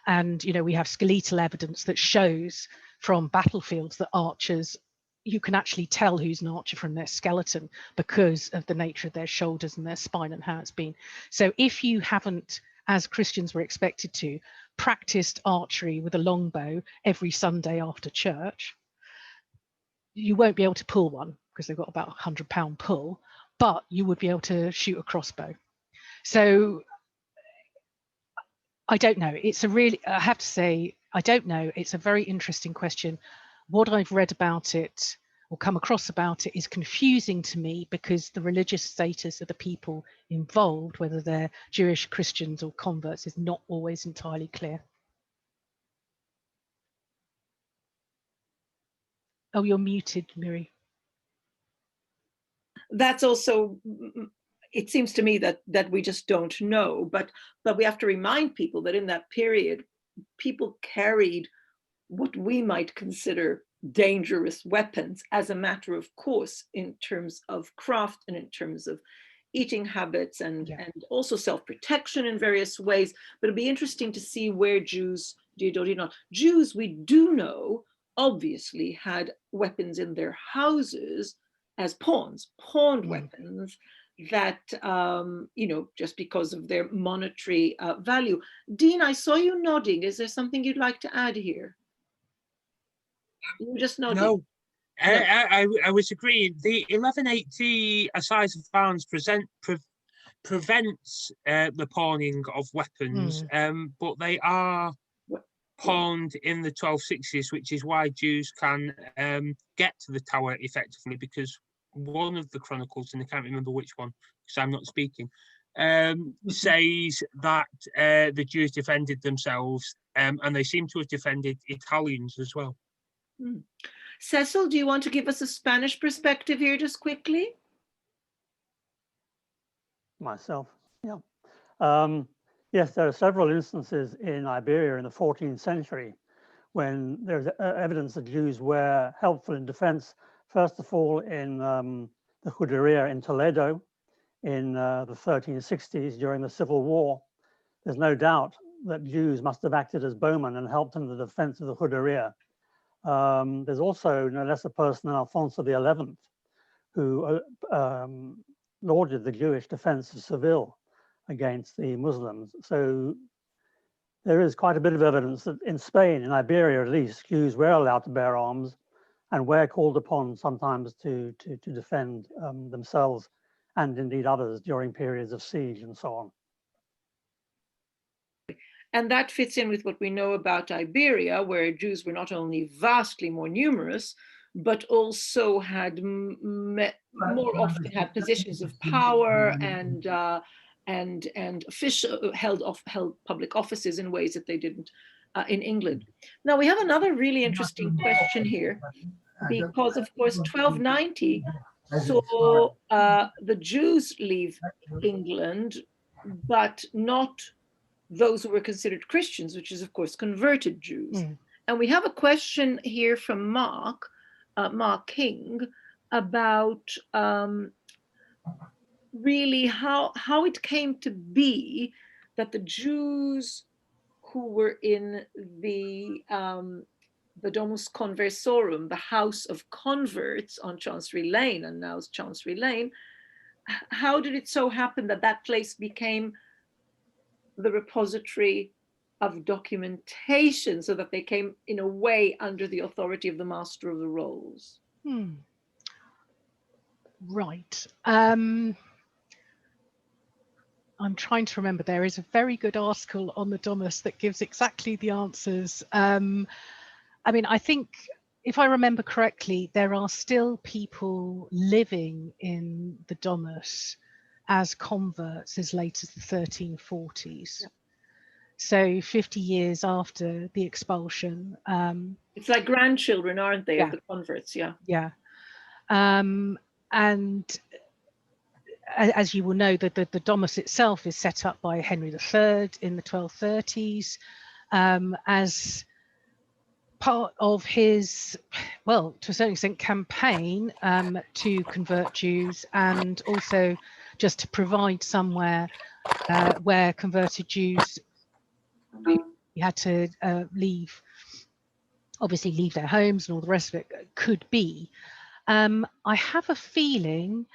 And, you know, we have skeletal evidence that shows from battlefields that archers, you can actually tell who's an archer from their skeleton because of the nature of their shoulders and their spine and how it's been. So if you haven't, as Christians were expected to, practiced archery with a longbow every Sunday after church, you won't be able to pull one because they've got about a 100-pound pull, but you would be able to shoot a crossbow. So I don't know. It's a really, I have to say, I don't know. It's a very interesting question. What I've read about it or come across about it is confusing to me because the religious status of the people involved, whether they're Jewish, Christians or converts, is not always entirely clear. Oh, you're muted, Miri. That's also, it seems to me that we just don't know, but we have to remind people that in that period, people carried what we might consider dangerous weapons as a matter of course in terms of craft and in terms of eating habits and also self-protection in various ways. But it'd be interesting to see where Jews did or did not. Jews, we do know, obviously had weapons in their houses as pawned weapons that, you know, just because of their monetary value. Dean, I saw you nodding. Is there something you'd like to add here? You just nodding. No. I was agreeing. The 1180 Assize of Arms prevents the pawning of weapons, but they are pawned in the 1260s, which is why Jews can get to the tower effectively, because one of the chronicles, and I can't remember which one because I'm not speaking, says that the Jews defended themselves, and they seem to have defended Italians as well. Cecil, do you want to give us a Spanish perspective here just quickly? Myself, yeah. Yes, there are several instances in Iberia in the 14th century when there's evidence that Jews were helpful in defense, first of all in the Juderia in Toledo in the 1360s during the Civil War. There's no doubt that Jews must have acted as bowmen and helped in the defense of the Juderia. There's also no less a person than Alfonso XI, who lauded the Jewish defense of Seville against the Muslims. So there is quite a bit of evidence that in Spain, in Iberia at least, Jews were allowed to bear arms and were called upon sometimes to defend themselves and indeed others during periods of siege and so on. And that fits in with what we know about Iberia, where Jews were not only vastly more numerous, but also had more often had positions of power and held public offices in ways that they didn't in England. Now we have another really interesting question here, because of course 1290 saw the Jews leave England, but not those who were considered Christians, which is of course converted Jews. And we have a question here from Mark King, about really how it came to be that the Jews who were in the Domus Conversorum, the House of Converts on Chancery Lane, and now it's Chancery Lane, how did it so happen that that place became the repository of documentation, so that they came in a way under the authority of the Master of the Rolls? Right. I'm trying to remember. There is a very good article on the Domus that gives exactly the answers. I mean, I think, if I remember correctly, there are still people living in the Domus as converts as late as the 1340s. Yep. So 50 years after the expulsion. It's like grandchildren, aren't they, of the converts? Yeah. Yeah. And as you will know, the Domus itself is set up by Henry III in the 1230s as part of his, well, to a certain extent, campaign to convert Jews, and also just to provide somewhere where converted Jews who had to leave their homes and all the rest of it could be. I have a feeling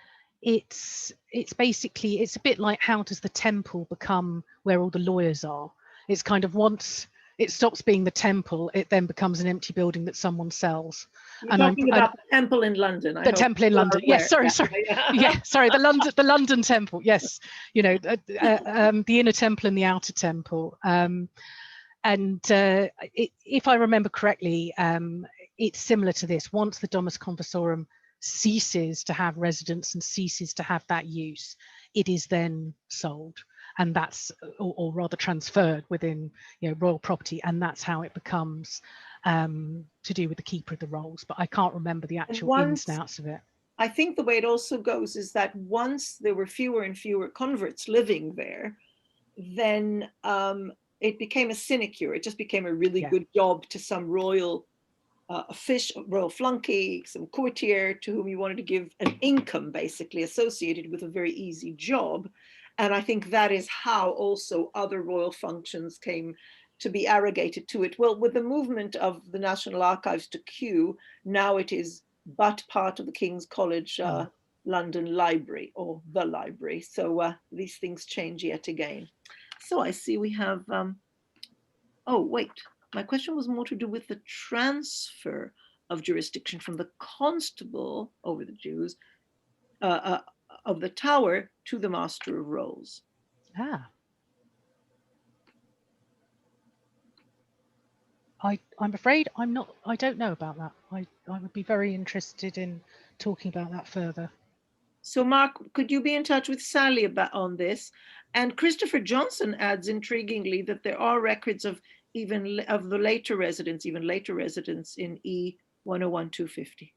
it's basically, it's a bit like, how does the temple become where all the lawyers are? It's kind of, once it stops being the temple, it then becomes an empty building that someone sells. You're talking about the temple in London. The temple in London. Yes, sorry. Yeah, sorry. The London temple. Yes, you know, the inner temple and the outer temple. If I remember correctly, it's similar to this. Once the Domus Conversorum ceases to have residence and ceases to have that use, it is then sold, and that's, or rather transferred within, you know, royal property, and that's how it becomes to do with the keeper of the rolls. But I can't remember the actual ins and outs of it. I think the way it also goes is that once there were fewer and fewer converts living there, then it became a sinecure. It just became a really good job to some royal royal flunky, some courtier to whom you wanted to give an income, basically associated with a very easy job. And I think that is how also other royal functions came to be arrogated to it. Well, with the movement of the National Archives to Kew, now it is but part of the King's College London Library, or the library. So these things change yet again. So I see we have, oh, wait. My question was more to do with the transfer of jurisdiction from the constable over the Jews of the Tower to the Master of Rolls. I'm afraid I don't know about that. I would be very interested in talking about that further. So Mark, could you be in touch with Sally on this? And Christopher Johnson adds intriguingly that there are records of the later residents, even later residents in E-101-250.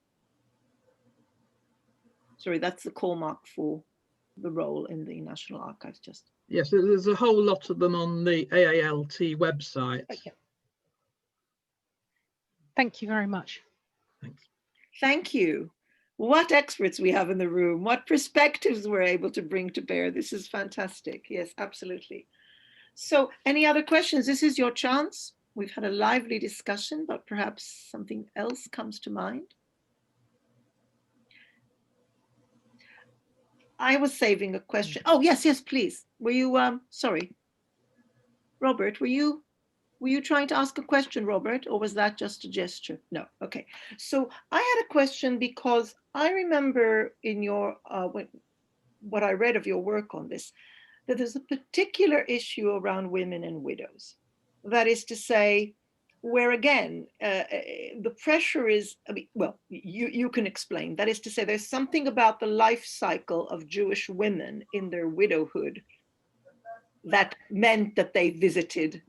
Sorry, that's the call mark for the role in the National Archives. Just yes, there's a whole lot of them on the AALT website. Okay. Thank you very much. Thanks. Thank you. What experts we have in the room, what perspectives we're able to bring to bear. This is fantastic. Yes, absolutely. So any other questions? This is your chance. We've had a lively discussion, but perhaps something else comes to mind. I was saving a question. Oh, yes, please. Were you, sorry, Robert, were you trying to ask a question, Robert, or was that just a gesture? No, okay. So I had a question because I remember in your, what I read of your work on this, that there's a particular issue around women and widows. That is to say, where again, the pressure is, I mean, well, you can explain. That is to say, there's something about the life cycle of Jewish women in their widowhood that meant that they visited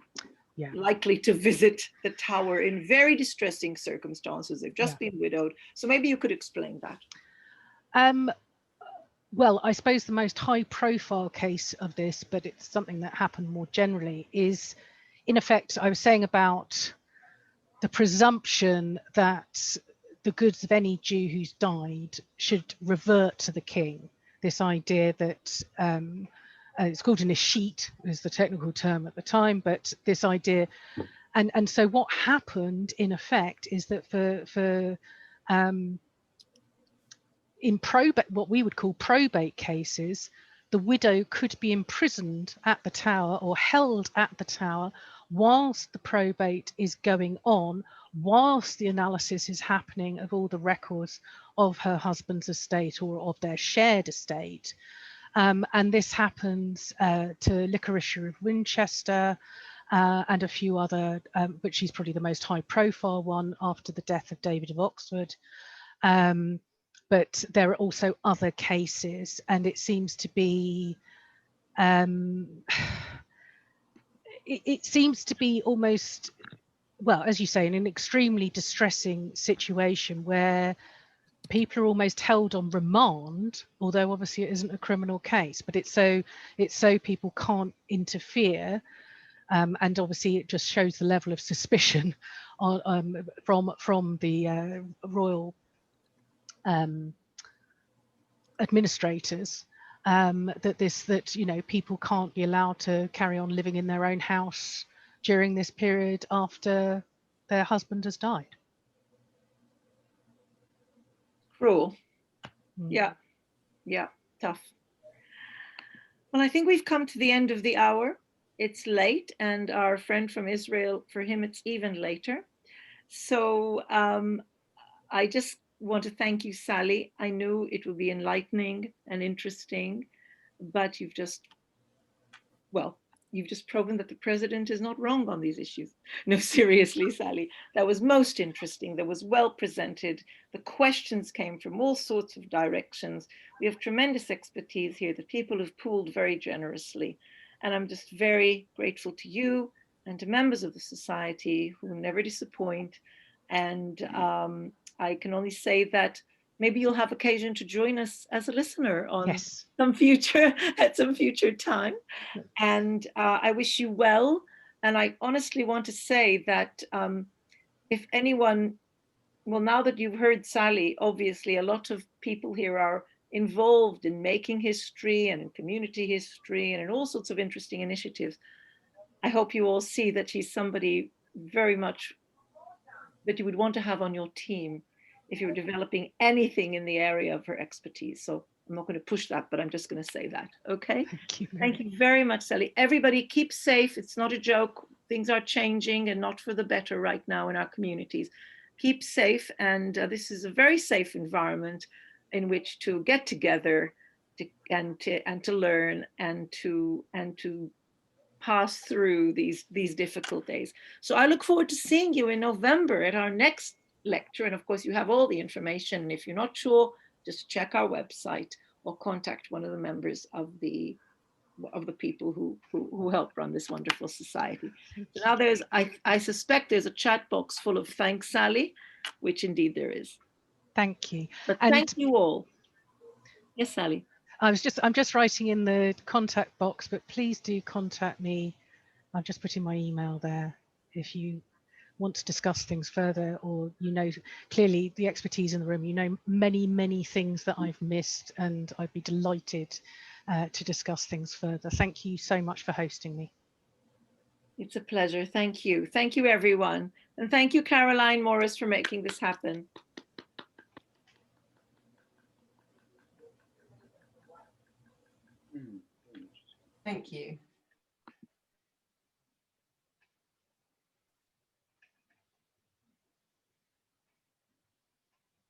Yeah. likely to visit the tower in very distressing circumstances. They've just been widowed. So maybe you could explain that. Well, I suppose the most high profile case of this, but it's something that happened more generally, is in effect, I was saying about the presumption that the goods of any Jew who's died should revert to the king. This idea that it's called an escheat is the technical term at the time, but this idea, and so what happened in effect is that for in probate, what we would call probate cases, the widow could be imprisoned at the tower or held at the tower whilst the probate is going on, whilst the analysis is happening of all the records of her husband's estate or of their shared estate. And this happens to Licoricia of Winchester and a few other, but she's probably the most high profile one after the death of David of Oxford. But there are also other cases, and it seems to be it seems to be almost, well, as you say, in an extremely distressing situation where people are almost held on remand, although obviously it isn't a criminal case, but it's so people can't interfere, and obviously it just shows the level of suspicion on, from the royal administrators, that you know, people can't be allowed to carry on living in their own house during this period after their husband has died. Cruel. Yeah, tough. Well, I think we've come to the end of the hour. It's late, and our friend from Israel, for him it's even later. So I just want to thank you, Sally. I knew it would be enlightening and interesting, but you've just proven that the president is not wrong on these issues. No, seriously, Sally, that was most interesting. That was well presented. The questions came from all sorts of directions. We have tremendous expertise here that people have pooled very generously. And I'm just very grateful to you and to members of the society who never disappoint. And I can only say that maybe you'll have occasion to join us as a listener on some future time. And I wish you well. And I honestly want to say that if anyone, well, now that you've heard Sally, obviously a lot of people here are involved in making history and in community history and in all sorts of interesting initiatives. I hope you all see that she's somebody very much that you would want to have on your team if you're developing anything in the area of her expertise. So I'm not going to push that, but I'm just going to say that. Okay. Thank you. Thank you very much, Sally. Everybody keep safe. It's not a joke. Things are changing and not for the better right now in our communities. Keep safe. And this is a very safe environment in which to get together and to learn and to pass through these difficult days. So I look forward to seeing you in November at our next lecture. And of course, you have all the information. And if you're not sure, just check our website or contact one of the members of the people who help run this wonderful society. So now there's, I suspect there's a chat box full of thanks, Sally, which indeed there is. Thank you. But thank you all. Yes, Sally. I'm just writing in the contact box, but please do contact me. I'm just putting my email there if you want to discuss things further, or you know, clearly the expertise in the room, you know many things that I've missed, and I'd be delighted to discuss things further. Thank you so much for hosting me. It's a pleasure. Thank you. Thank you, everyone. And thank you, Caroline Morris, for making this happen. Thank you.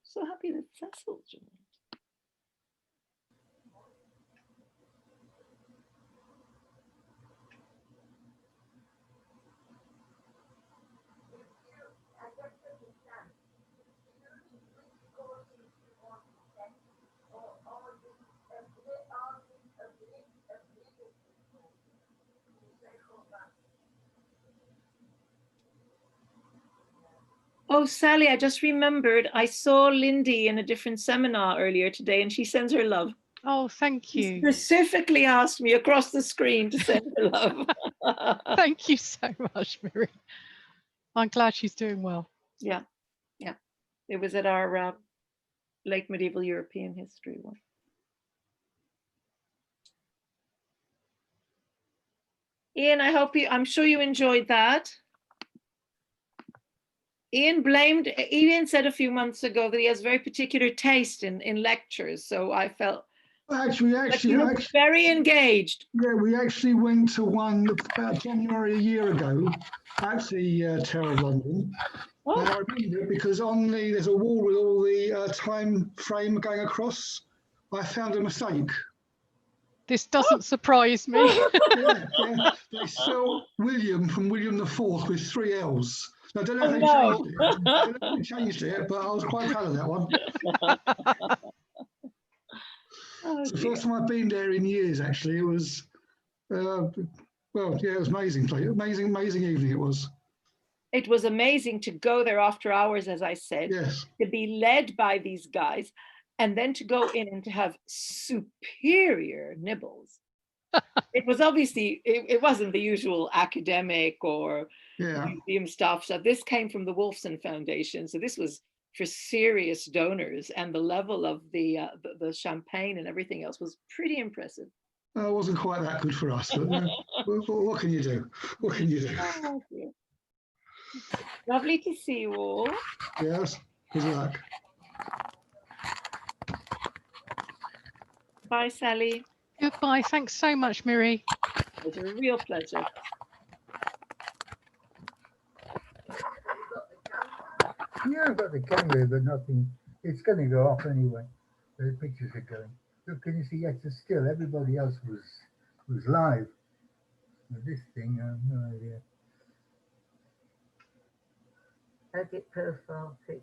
So happy that Cecil joined. Oh, Sally, I just remembered I saw Lindy in a different seminar earlier today, and she sends her love. Oh, thank She you. specifically asked me across the screen to send her love. Thank you so much, Miri. I'm glad she's doing well. Yeah, yeah. It was at our late medieval European history one. Ian, I'm sure you enjoyed that. Ian said a few months ago that he has very particular taste in lectures. So I felt actually, very engaged. Yeah, we actually went to one about January a year ago at the Tower of London. Oh. And I remember it because there's a wall with all the time frame going across. I found a mistake. This doesn't surprise me. Yeah. They spelled William from William IV with 3 L's. I don't know if they changed it. I don't know if they changed it, but I was quite proud of that one. It's the first time I've been there in years, actually. It was, it was amazing. Amazing evening it was. It was amazing to go there after hours, as I said, yes. To be led by these guys, and then to go in and to have superior nibbles. It was obviously, it wasn't the usual academic or museum stuff. So this came from the Wolfson Foundation. So this was for serious donors, and the level of the champagne and everything else was pretty impressive. It wasn't quite that good for us, but what can you do? What can you do? Oh, lovely to see you all. Yes, good luck. Bye, Sally. Goodbye. Thanks so much, Miri. It was a real pleasure. Yeah, I've got the camera, but nothing. It's going to go off anyway. The pictures are going. Look, can you see? Yes, it's still. Everybody else was live. With this thing, I have no idea. Edit profile pic.